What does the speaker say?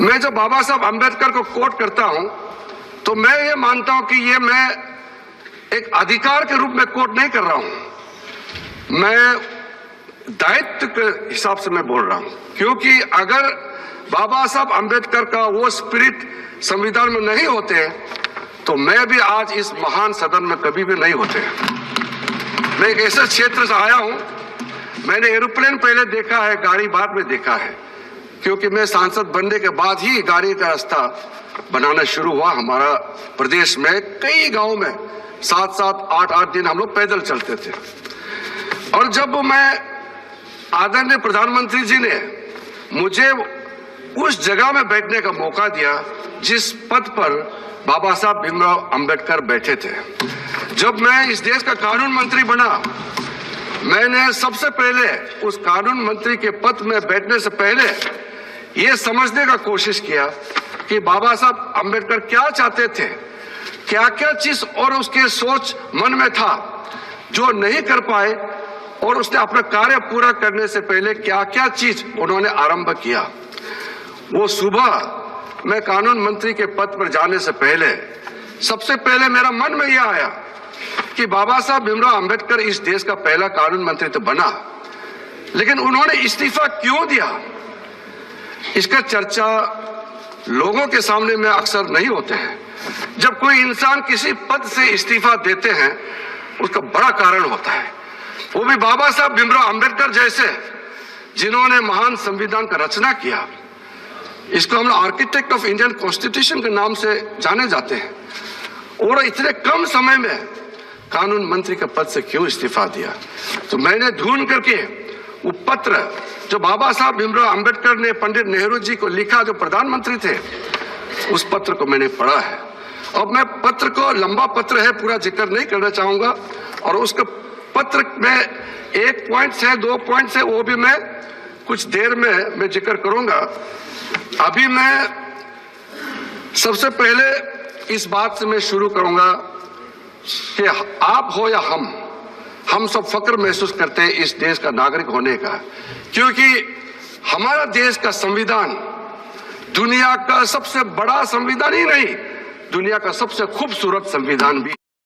मैं जब बाबा साहब अंबेडकर को कोट करता हूं तो मैं ये मानता हूं कि ये मैं एक अधिकार के रूप में कोट नहीं कर रहा हूं, मैं दायित्व के हिसाब से मैं बोल रहा हूं। क्योंकि अगर बाबा साहब अंबेडकर का वो स्पिरिट संविधान में नहीं होते तो मैं भी आज इस महान सदन में कभी भी नहीं होते। मैं एक ऐसे क्षेत्र से आया हूं, मैंने एरोप्लेन पहले देखा है, गाड़ी बाद में देखा है, क्योंकि मैं सांसद बनने के बाद ही गाड़ी का रास्ता बनाना शुरू हुआ। हमारा प्रदेश में कई गांव में 7-7, 8-8 दिन हम लोग पैदल चलते थे। और जब मैं आदरणीय प्रधानमंत्री जी ने मुझे उस जगह में बैठने का मौका दिया जिस पद पर बाबा साहब भीमराव अंबेडकर बैठे थे, जब मैं इस देश का कानून मंत्री बना, मैंने सबसे पहले उस कानून मंत्री के पद में बैठने से पहले ये समझने का कोशिश किया कि बाबा साहब अंबेडकर क्या चाहते थे, क्या क्या चीज और उसके सोच मन में था जो नहीं कर पाए, और उसने अपना कार्य पूरा करने से पहले क्या क्या चीज उन्होंने आरंभ किया। वो सुबह मैं कानून मंत्री के पद पर जाने से पहले सबसे पहले मेरा मन में यह आया कि बाबा साहब भीमराव अंबेडकर इस देश का पहला कानून मंत्री तो बना, लेकिन उन्होंने इस्तीफा क्यों दिया, इसका चर्चा लोगों के सामने में अक्सर नहीं होते हैं। जब कोई इंसान किसी पद से इस्तीफा देते हैं उसका बड़ा कारण होता है, वो भी बाबा साहब भीमराव अंबेडकर जैसे जिन्होंने महान संविधान का रचना किया। इसको हम आर्किटेक्ट ऑफ इंडियन कॉन्स्टिट्यूशन के नाम से जाने जाते हैं, और इतने कम समय में कानून मंत्री के पद से क्यों इस्तीफा दिया। तो मैंने ढूंढ करके वो पत्र जो बाबा साहब भीमराव अंबेडकर ने पंडित नेहरू जी को लिखा, जो प्रधानमंत्री थे, उस पत्र को मैंने पढ़ा है। अब मैं पत्र को, लंबा पत्र है, पूरा जिक्र नहीं करना चाहूंगा, और उसके पत्र में 1 पॉइंट है, 2 पॉइंट है, वो भी मैं कुछ देर में मैं जिक्र करूंगा। अभी मैं सबसे पहले इस बात से मैं शुरू करूंगा कि आप हो या हम सब फक्र महसूस करते हैं इस देश का नागरिक होने का, क्योंकि हमारा देश का संविधान दुनिया का सबसे बड़ा संविधान ही नहीं, दुनिया का सबसे खूबसूरत संविधान भी